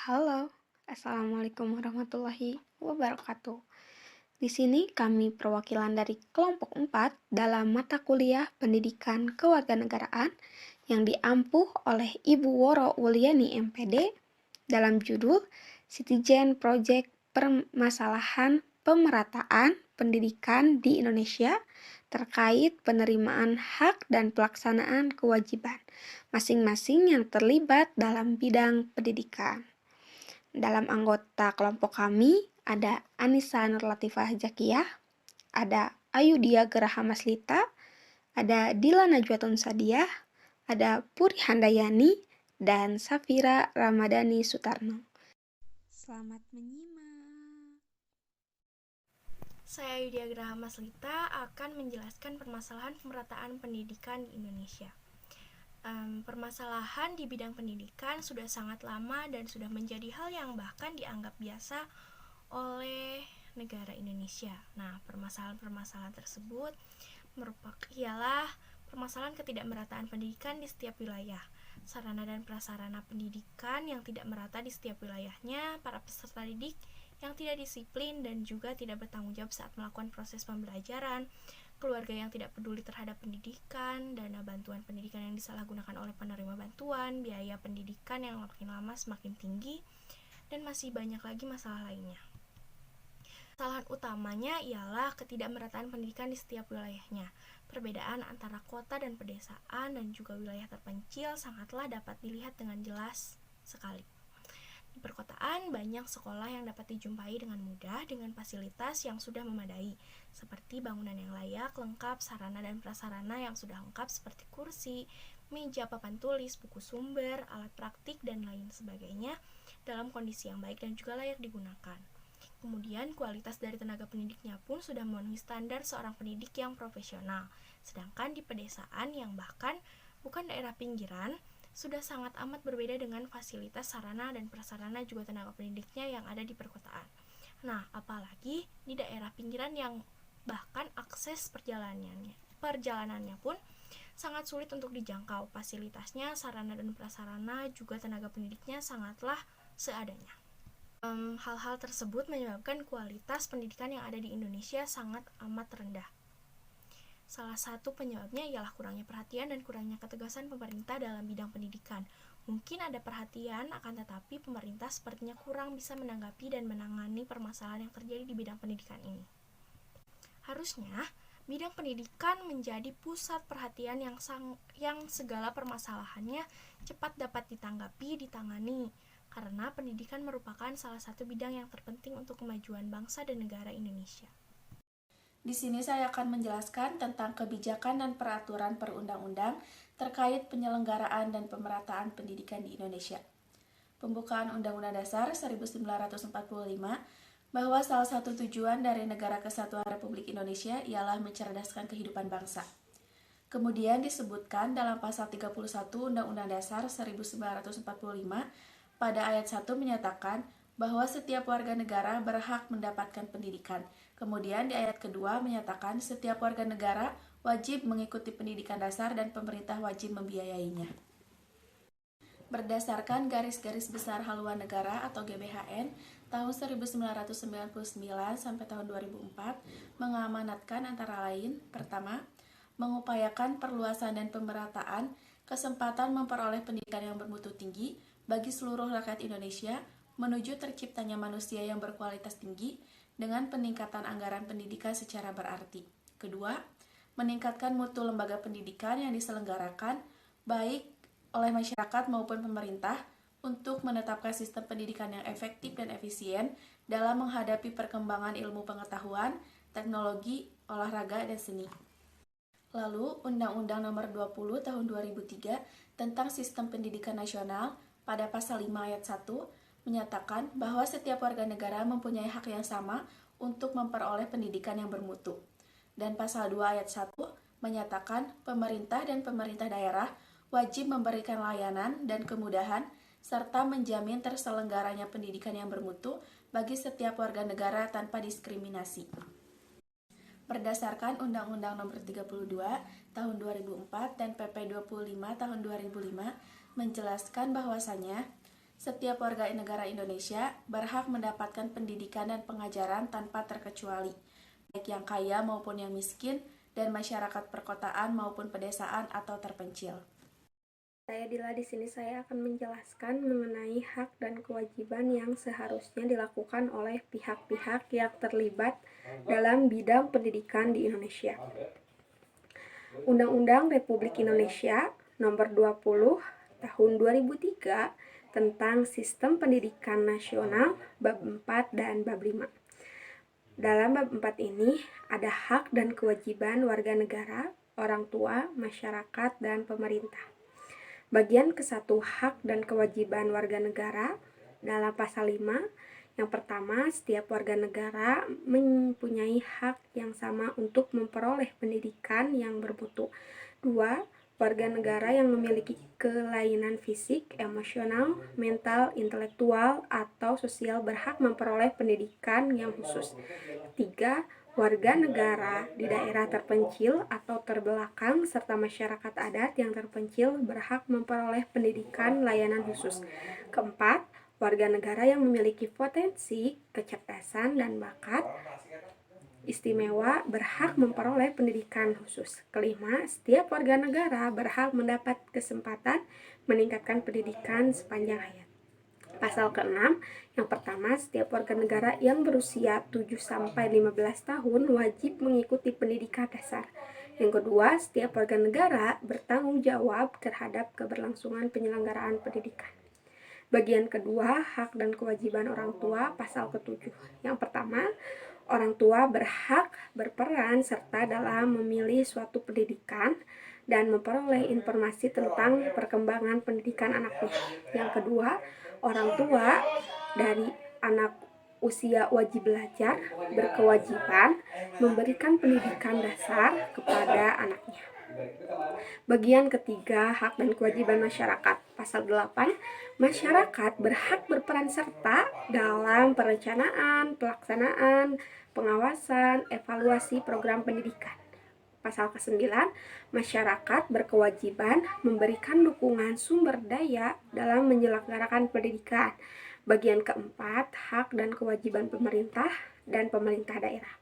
Halo, Assalamualaikum warahmatullahi wabarakatuh. Di sini kami perwakilan dari kelompok 4 dalam mata kuliah Pendidikan Kewarganegaraan yang diampuh oleh Ibu Woro Wuliani MPD dalam judul Citizen Project Permasalahan Pemerataan Pendidikan di Indonesia terkait penerimaan hak dan pelaksanaan kewajiban masing-masing yang terlibat dalam bidang pendidikan. Dalam anggota kelompok kami ada Anissa Nurlatifah Zakiyah, ada Ayudia Geraha Maslita, ada Dila Najwatun Sadiah, ada Puri Handayani, dan Safira Ramadhani Sutarno. Selamat menyimak. Saya Yudia Graha Maslita akan menjelaskan permasalahan pemerataan pendidikan di Indonesia. Permasalahan di bidang pendidikan sudah sangat lama dan sudah menjadi hal yang bahkan dianggap biasa oleh negara Indonesia. Nah, permasalahan-permasalahan tersebut ialah permasalahan ketidakmerataan pendidikan di setiap wilayah, sarana dan prasarana pendidikan yang tidak merata di setiap wilayahnya, para peserta didik yang tidak disiplin dan juga tidak bertanggung jawab saat melakukan proses pembelajaran, keluarga yang tidak peduli terhadap pendidikan, dana bantuan pendidikan yang disalahgunakan oleh penerima bantuan, biaya pendidikan yang makin lama semakin tinggi, dan masih banyak lagi masalah lainnya. Kesalahan utamanya ialah ketidakmerataan pendidikan di setiap wilayahnya. Perbedaan antara kota dan pedesaan dan juga wilayah terpencil sangatlah dapat dilihat dengan jelas sekali. Di perkotaan, banyak sekolah yang dapat dijumpai dengan mudah dengan fasilitas yang sudah memadai, seperti bangunan yang layak, lengkap, sarana dan prasarana yang sudah lengkap seperti kursi, meja, papan tulis, buku sumber, alat praktik, dan lain sebagainya dalam kondisi yang baik dan juga layak digunakan. Kemudian kualitas dari tenaga pendidiknya pun sudah memenuhi standar seorang pendidik yang profesional. Sedangkan di pedesaan yang bahkan bukan daerah pinggiran, sudah sangat amat berbeda dengan fasilitas sarana dan prasarana juga tenaga pendidiknya yang ada di perkotaan. Nah, apalagi di daerah pinggiran yang bahkan akses perjalanannya pun sangat sulit untuk dijangkau. Fasilitasnya, sarana dan prasarana juga tenaga pendidiknya sangatlah seadanya. Hal-hal tersebut menyebabkan kualitas pendidikan yang ada di Indonesia sangat amat rendah. Salah satu penyebabnya ialah kurangnya perhatian dan kurangnya ketegasan pemerintah dalam bidang pendidikan. Mungkin ada perhatian, akan tetapi pemerintah sepertinya kurang bisa menanggapi dan menangani permasalahan yang terjadi di bidang pendidikan ini. Harusnya, bidang pendidikan menjadi pusat perhatian yang segala permasalahannya cepat dapat ditangani, karena pendidikan merupakan salah satu bidang yang terpenting untuk kemajuan bangsa dan negara Indonesia. Di sini saya akan menjelaskan tentang kebijakan dan peraturan perundang-undang terkait penyelenggaraan dan pemerataan pendidikan di Indonesia. Pembukaan Undang-Undang Dasar 1945 bahwa salah satu tujuan dari Negara Kesatuan Republik Indonesia ialah mencerdaskan kehidupan bangsa. Kemudian disebutkan dalam pasal 31 Undang-Undang Dasar 1945 pada ayat 1 menyatakan bahwa setiap warga negara berhak mendapatkan pendidikan. Kemudian di ayat kedua menyatakan setiap warga negara wajib mengikuti pendidikan dasar dan pemerintah wajib membiayainya. Berdasarkan garis-garis besar haluan negara atau GBHN tahun 1999 sampai tahun 2004 mengamanatkan antara lain: pertama, mengupayakan perluasan dan pemerataan kesempatan memperoleh pendidikan yang bermutu tinggi bagi seluruh rakyat Indonesia menuju terciptanya manusia yang berkualitas tinggi dengan peningkatan anggaran pendidikan secara berarti. Kedua, meningkatkan mutu lembaga pendidikan yang diselenggarakan baik oleh masyarakat maupun pemerintah untuk menetapkan sistem pendidikan yang efektif dan efisien dalam menghadapi perkembangan ilmu pengetahuan, teknologi, olahraga, dan seni. Lalu, Undang-Undang Nomor 20 Tahun 2003 tentang Sistem Pendidikan Nasional pada pasal 5 ayat 1 menyatakan bahwa setiap warga negara mempunyai hak yang sama untuk memperoleh pendidikan yang bermutu. Dan pasal 2 ayat 1 menyatakan pemerintah dan pemerintah daerah wajib memberikan layanan dan kemudahan serta menjamin terselenggaranya pendidikan yang bermutu bagi setiap warga negara tanpa diskriminasi. Berdasarkan Undang-Undang Nomor 32 Tahun 2004 dan PP 25 Tahun 2005 menjelaskan bahwasanya Setiap warga negara Indonesia berhak mendapatkan pendidikan dan pengajaran tanpa terkecuali, baik yang kaya maupun yang miskin, dan masyarakat perkotaan maupun pedesaan atau terpencil. Saya Dila, di sini saya akan menjelaskan mengenai hak dan kewajiban yang seharusnya dilakukan oleh pihak-pihak yang terlibat dalam bidang pendidikan di Indonesia. Undang-Undang Republik Indonesia Nomor 20 Tahun 2003 tentang Sistem Pendidikan Nasional Bab 4 dan Bab 5. Dalam bab 4 ini ada hak dan kewajiban warga negara, orang tua, masyarakat, dan pemerintah. Bagian ke-1 hak dan kewajiban warga negara dalam pasal 5. Yang pertama, setiap warga negara mempunyai hak yang sama untuk memperoleh pendidikan yang bermutu. 2. Warga negara yang memiliki kelainan fisik, emosional, mental, intelektual, atau sosial berhak memperoleh pendidikan yang khusus. 3. Warga negara di daerah terpencil atau terbelakang serta masyarakat adat yang terpencil berhak memperoleh pendidikan layanan khusus. Keempat, warga negara yang memiliki potensi, kecerdasan, dan bakat istimewa berhak memperoleh pendidikan khusus. Kelima, setiap warga negara berhak mendapat kesempatan meningkatkan pendidikan sepanjang hayat. Pasal ke-6, yang pertama, setiap warga negara yang berusia 7-15 tahun wajib mengikuti pendidikan dasar. Yang kedua, setiap warga negara bertanggung jawab terhadap keberlangsungan penyelenggaraan pendidikan. Bagian kedua, hak dan kewajiban orang tua, pasal ke-7. Yang pertama, orang tua berhak berperan serta dalam memilih suatu pendidikan dan memperoleh informasi tentang perkembangan pendidikan anaknya. Yang kedua, orang tua dari anak usia wajib belajar berkewajiban memberikan pendidikan dasar kepada anaknya. Bagian ketiga, hak dan kewajiban masyarakat, pasal 8. Masyarakat berhak berperan serta dalam perencanaan, pelaksanaan, pengawasan, evaluasi program pendidikan. Pasal ke-9, masyarakat berkewajiban memberikan dukungan sumber daya dalam menyelenggarakan pendidikan. Bagian keempat, hak dan kewajiban pemerintah dan pemerintah daerah.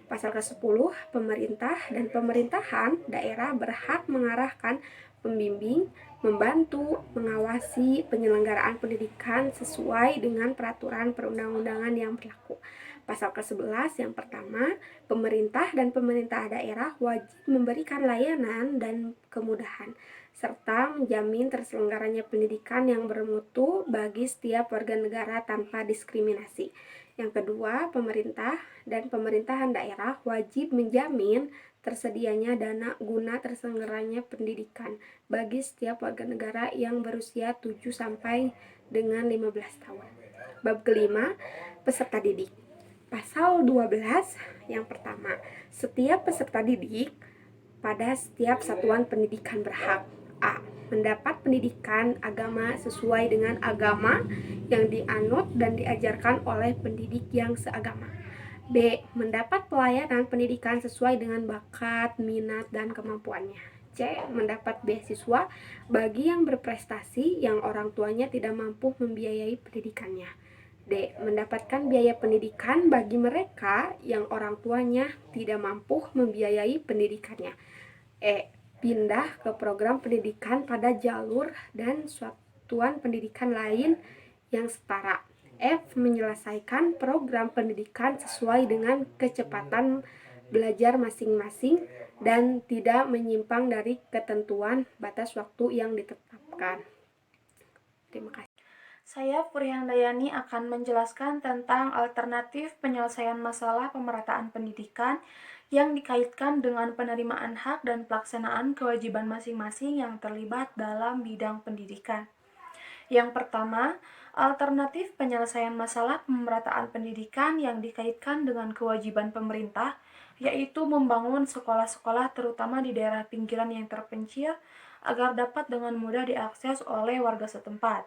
Pasal ke-10, pemerintah dan pemerintahan daerah berhak mengarahkan, membimbing, membantu, mengawasi penyelenggaraan pendidikan sesuai dengan peraturan perundang-undangan yang berlaku. Pasal ke-11 yang pertama, pemerintah dan pemerintah daerah wajib memberikan layanan dan kemudahan, serta menjamin terselenggaranya pendidikan yang bermutu bagi setiap warga negara tanpa diskriminasi. Yang kedua, pemerintah dan pemerintahan daerah wajib menjamin tersedianya dana guna terselenggaranya pendidikan bagi setiap warga negara yang berusia 7 sampai dengan 15 tahun. Bab kelima, peserta didik. Pasal 12 yang pertama, setiap peserta didik pada setiap satuan pendidikan berhak A. Mendapat pendidikan agama sesuai dengan agama yang dianut dan diajarkan oleh pendidik yang seagama. B. Mendapat pelayanan pendidikan sesuai dengan bakat, minat, dan kemampuannya. C. Mendapat beasiswa bagi yang berprestasi yang orang tuanya tidak mampu membiayai pendidikannya. D. Mendapatkan biaya pendidikan bagi mereka yang orang tuanya tidak mampu membiayai pendidikannya. E. Pindah ke program pendidikan pada jalur dan satuan pendidikan lain yang setara. F. Menyelesaikan program pendidikan sesuai dengan kecepatan belajar masing-masing dan tidak menyimpang dari ketentuan batas waktu yang ditetapkan. Terima kasih. Saya Purhyandayani akan menjelaskan tentang alternatif penyelesaian masalah pemerataan pendidikan yang dikaitkan dengan penerimaan hak dan pelaksanaan kewajiban masing-masing yang terlibat dalam bidang pendidikan. Yang pertama, alternatif penyelesaian masalah pemerataan pendidikan yang dikaitkan dengan kewajiban pemerintah, yaitu membangun sekolah-sekolah terutama di daerah pinggiran yang terpencil agar dapat dengan mudah diakses oleh warga setempat.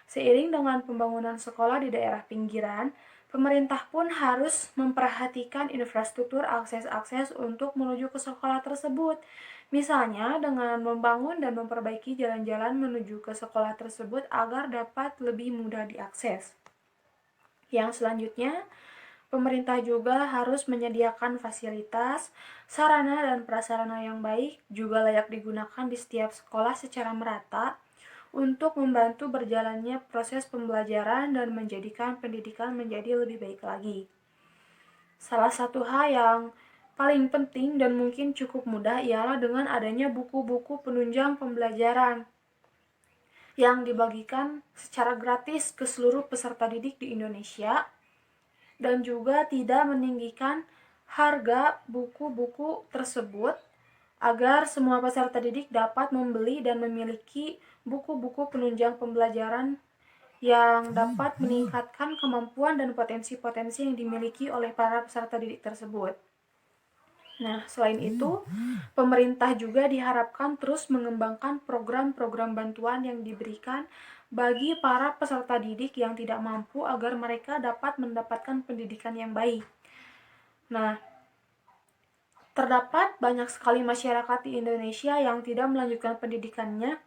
Seiring dengan pembangunan sekolah di daerah pinggiran, pemerintah pun harus memperhatikan infrastruktur akses-akses untuk menuju ke sekolah tersebut, Misalnya dengan membangun dan memperbaiki jalan-jalan menuju ke sekolah tersebut agar dapat lebih mudah diakses. Yang selanjutnya, pemerintah juga harus menyediakan fasilitas, sarana dan prasarana yang baik, juga layak digunakan di setiap sekolah secara merata untuk membantu berjalannya proses pembelajaran dan menjadikan pendidikan menjadi lebih baik lagi. Salah satu hal yang paling penting dan mungkin cukup mudah ialah dengan adanya buku-buku penunjang pembelajaran yang dibagikan secara gratis ke seluruh peserta didik di Indonesia dan juga tidak meninggikan harga buku-buku tersebut agar semua peserta didik dapat membeli dan memiliki buku-buku penunjang pembelajaran yang dapat meningkatkan kemampuan dan potensi-potensi yang dimiliki oleh para peserta didik tersebut. Nah, selain itu, pemerintah juga diharapkan terus mengembangkan program-program bantuan yang diberikan bagi para peserta didik yang tidak mampu agar mereka dapat mendapatkan pendidikan yang baik. Nah, terdapat banyak sekali masyarakat di Indonesia yang tidak melanjutkan pendidikannya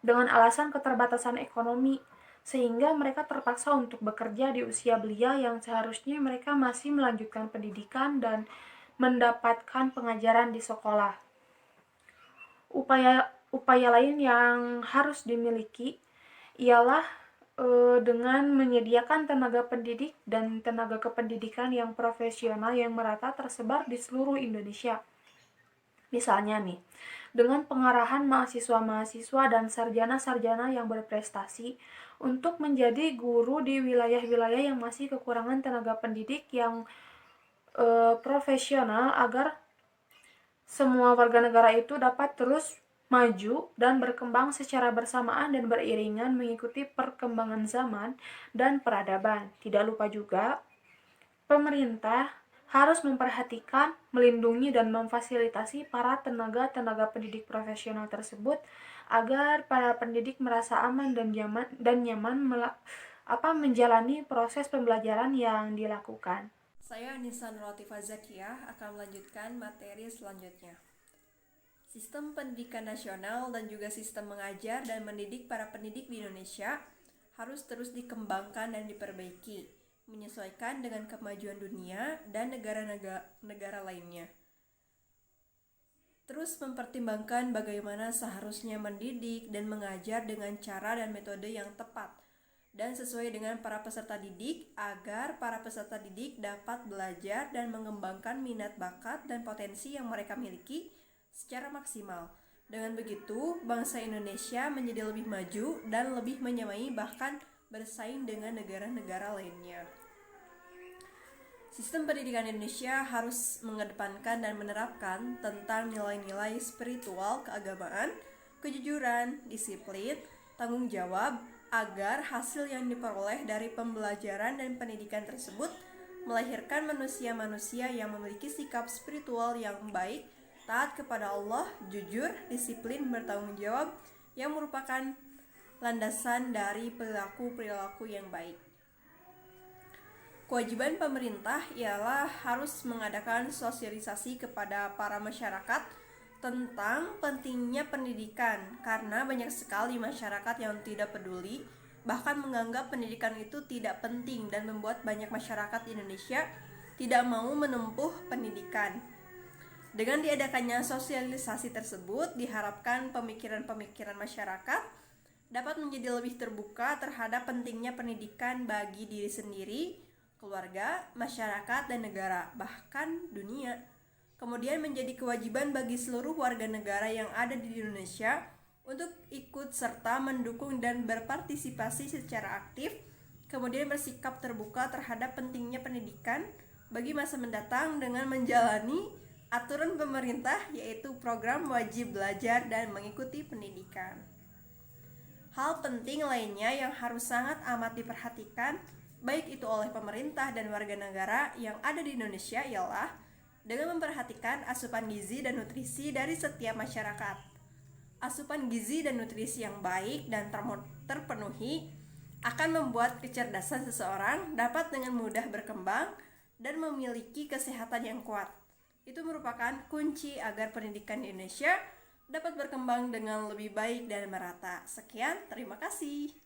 dengan alasan keterbatasan ekonomi, sehingga mereka terpaksa untuk bekerja di usia belia yang seharusnya mereka masih melanjutkan pendidikan dan mendapatkan pengajaran di sekolah. Upaya lain yang harus dimiliki ialah dengan menyediakan tenaga pendidik dan tenaga kependidikan yang profesional yang merata tersebar di seluruh Indonesia. Misalnya nih, dengan pengarahan mahasiswa-mahasiswa dan sarjana-sarjana yang berprestasi untuk menjadi guru di wilayah-wilayah yang masih kekurangan tenaga pendidik yang profesional agar semua warga negara itu dapat terus maju dan berkembang secara bersamaan dan beriringan mengikuti perkembangan zaman dan peradaban. Tidak lupa juga, pemerintah harus memperhatikan, melindungi, dan memfasilitasi para tenaga pendidik profesional tersebut agar para pendidik merasa aman dan nyaman menjalani proses pembelajaran yang dilakukan. Saya Anissa Nurlatifah Zakiyah akan melanjutkan materi selanjutnya. Sistem pendidikan nasional dan juga sistem mengajar dan mendidik para pendidik di Indonesia harus terus dikembangkan dan diperbaiki, menyesuaikan dengan kemajuan dunia dan negara lainnya. Terus mempertimbangkan bagaimana seharusnya mendidik dan mengajar dengan cara dan metode yang tepat dan sesuai dengan para peserta didik agar para peserta didik dapat belajar dan mengembangkan minat bakat dan potensi yang mereka miliki secara maksimal. Dengan begitu, bangsa Indonesia menjadi lebih maju dan lebih menyamai bahkan bersaing dengan negara-negara lainnya. Sistem pendidikan Indonesia harus mengedepankan dan menerapkan tentang nilai-nilai spiritual keagamaan, kejujuran, disiplin, tanggung jawab, agar hasil yang diperoleh dari pembelajaran dan pendidikan tersebut melahirkan manusia-manusia yang memiliki sikap spiritual yang baik, taat kepada Allah, jujur, disiplin, bertanggung jawab, yang merupakan landasan dari perilaku-perilaku yang baik. Kewajiban pemerintah ialah harus mengadakan sosialisasi kepada para masyarakat tentang pentingnya pendidikan, karena banyak sekali masyarakat yang tidak peduli, bahkan menganggap pendidikan itu tidak penting dan membuat banyak masyarakat Indonesia tidak mau menempuh pendidikan. Dengan diadakannya sosialisasi tersebut, diharapkan pemikiran-pemikiran masyarakat dapat menjadi lebih terbuka terhadap pentingnya pendidikan bagi diri sendiri, keluarga, masyarakat, dan negara, bahkan dunia. Kemudian menjadi kewajiban bagi seluruh warga negara yang ada di Indonesia untuk ikut serta mendukung dan berpartisipasi secara aktif, kemudian bersikap terbuka terhadap pentingnya pendidikan bagi masa mendatang dengan menjalani aturan pemerintah, yaitu program wajib belajar dan mengikuti pendidikan. Hal penting lainnya yang harus sangat amat diperhatikan baik itu oleh pemerintah dan warga negara yang ada di Indonesia ialah dengan memperhatikan asupan gizi dan nutrisi dari setiap masyarakat. Asupan gizi dan nutrisi yang baik dan terpenuhi akan membuat kecerdasan seseorang dapat dengan mudah berkembang dan memiliki kesehatan yang kuat. Itu merupakan kunci agar pendidikan di Indonesia dapat berkembang dengan lebih baik dan merata. Sekian, terima kasih.